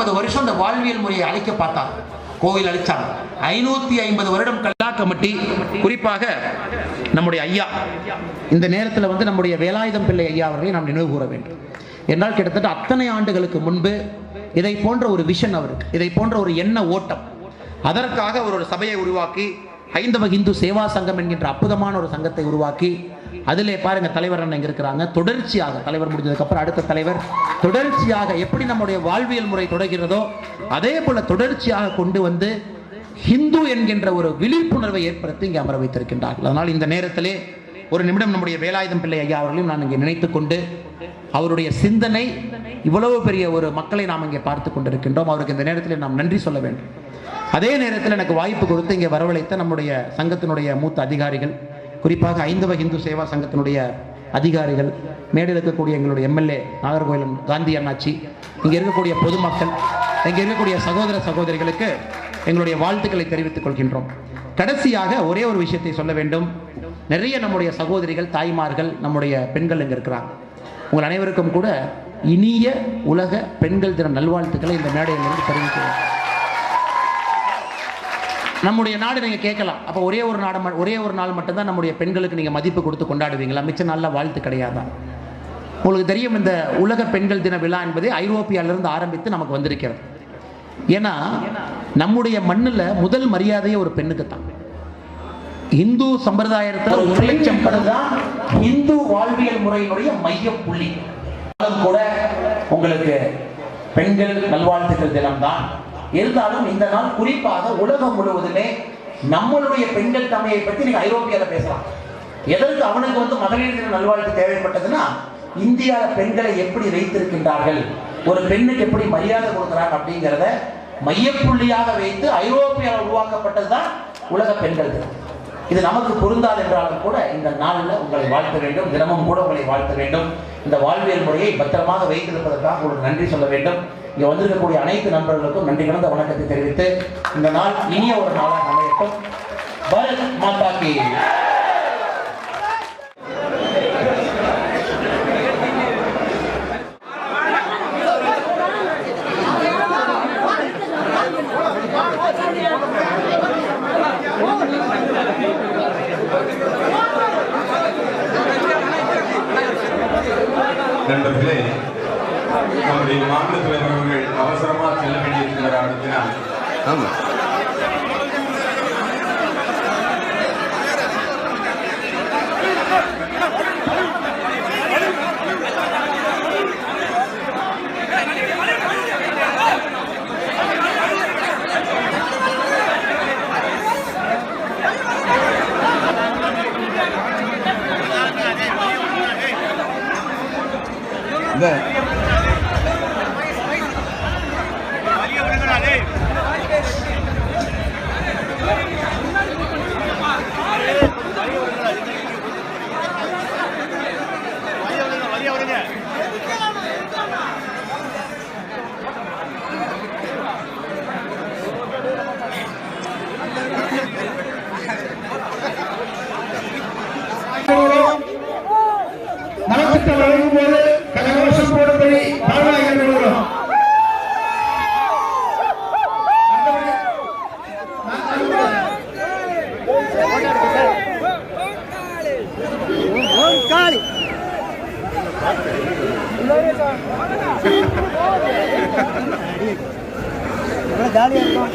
550 வருஷம் அந்த வாழ்வியல் முறையை அழிக்க பார்த்தாங்க, கோவில் அழிச்சாங்க. 550 வருடம் கல்லா கமிட்டி, குறிப்பாக நம்முடைய ஐயா இந்த நேரத்தில் நம்முடைய வேலாயுதம் பிள்ளை ஐயா அவர்களை நாம் நினைவு கூற வேண்டும். என்றால் கிட்டத்தட்ட அத்தனை ஆண்டுகளுக்கு முன்பு இதை போன்ற ஒரு விஷன் அவருக்கு, இதை போன்ற ஒரு எண்ண ஓட்டம், அதற்காக அவர் ஒரு சபையை உருவாக்கி ஹைந்தவ இந்து சேவா சங்கம் என்கின்ற அற்புதமான ஒரு சங்கத்தை உருவாக்கி, அதிலே பாருங்க தலைவர் அண்ணன் இருக்கிறாங்க. தொடர்ச்சியாக தலைவர் முடிஞ்சதுக்கு அப்புறம் அடுத்த தலைவர் தொடர்ச்சியாக எப்படி நம்முடைய வாழ்வியல் முறை தொடர்கிறதோ அதே போல தொடர்ச்சியாக கொண்டு வந்து ஹிந்து என்கின்ற ஒரு விழிப்புணர்வை ஏற்படுத்தி இங்கே அமர வைத்திருக்கின்றார்கள். அதனால் இந்த நேரத்திலே ஒரு நிமிடம் நம்முடைய வேலாயுதம் பிள்ளை ஐயா அவர்களையும் நான் இங்கே நினைத்து கொண்டு, அவருடைய சிந்தனை இவ்வளவு பெரிய ஒரு மக்களை நாம் இங்கே பார்த்து கொண்டிருக்கின்றோம், அவருக்கு இந்த நேரத்தில் நாம் நன்றி சொல்ல வேண்டும். அதே நேரத்தில் எனக்கு வாய்ப்பு கொடுத்து இங்கே வரவழைத்த நம்முடைய சங்கத்தினுடைய மூத்த அதிகாரிகள், குறிப்பாக ஹைந்தவ இந்து சேவா சங்கத்தினுடைய அதிகாரிகள், மேடையில் இருக்கக்கூடிய எங்களுடைய எம்எல்ஏ நாகர்கோவில் காந்தி அண்ணாச்சி, இங்கே இருக்கக்கூடிய பொதுமக்கள், இங்கே இருக்கக்கூடிய சகோதர சகோதரிகளுக்கு எங்களுடைய வாழ்த்துக்களை தெரிவித்துக் கொள்கின்றோம். கடைசியாக ஒரே ஒரு விஷயத்தை சொல்ல வேண்டும். நிறைய நம்முடைய சகோதரிகள், தாய்மார்கள், நம்முடைய பெண்கள் இங்கே இருக்கிறாங்க. உங்கள் அனைவருக்கும் கூட இனிய உலக பெண்கள் தின நல்வாழ்த்துக்களை இந்த மேடையிலிருந்து தெரிவிக்கிறேன். நம்முடைய நாடு நீங்கள் கேட்கலாம், அப்போ ஒரே ஒரு நாள் மட்டும்தான் நம்முடைய பெண்களுக்கு நீங்கள் மதிப்பு கொடுத்து கொண்டாடுவீங்களா, மிச்ச நாளில் வாழ்த்து கிடையாதா? உங்களுக்கு தெரியும், இந்த உலக பெண்கள் தின விழா என்பது ஐரோப்பியாவிலிருந்து ஆரம்பித்து நமக்கு வந்திருக்கிறது. ஏன்னா நம்முடைய மண்ணில் முதல் மரியாதையே ஒரு பெண்ணுக்கு தான். இந்து சம்பிரதாயத்தில் 1,00,000 பேர் தான் இந்து வாழ்வியல் முறையினுடைய மைய புள்ளி. கூட உங்களுக்கு பெண்கள் நல்வாழ்த்துக்கள் தினம்தான். இருந்தாலும் இந்த நாள் குறிப்பாக உலகம் முழுவதுமே நம்மளுடைய பெண்கள் தமையை பற்றி நீங்க ஐரோப்பியால பேசலாம். எதற்கு அவனுக்கு மகளிர் தின நல்வாழ்த்து தேவைப்பட்டதுன்னா, இந்தியாவில் பெண்களை எப்படி வைத்திருக்கின்றார்கள், ஒரு பெண்ணுக்கு எப்படி மரியாதை கொடுக்கிறாங்க அப்படிங்கிறத மையப்புள்ளியாக வைத்து ஐரோப்பியாவில் உருவாக்கப்பட்டதுதான் உலக பெண்கள் தினம். இது நமக்கு பொருந்தாது என்றாலும் கூட இந்த நாளில் உங்களை வாழ்த்த வேண்டும், தினமும் கூட உங்களை வாழ்த்த வேண்டும். இந்த வாழ்வியல் முறையை பத்திரமாக வைத்திருப்பதற்காக உங்களுக்கு நன்றி சொல்ல வேண்டும். இங்கே வந்திருக்கக்கூடிய அனைத்து நண்பர்களுக்கும் நன்றி கலந்த வணக்கத்தை தெரிவித்து இந்த நாள் இனிய ஒரு நாளாக அமையட்டும். பாரத் மாதா கி. நண்பர்களே, நம்முடைய மாநில தலைவர் அவர்கள் அவசரமாக செல்ல வேண்டியிருக்கிற அடுத்தினால் நலத்திட்டம் வழங்கும் போது கலகலசம் போடும்படி பாடலாக கேட்டுக்கொள்கிறோம். ஜாலியா இருக்கும்.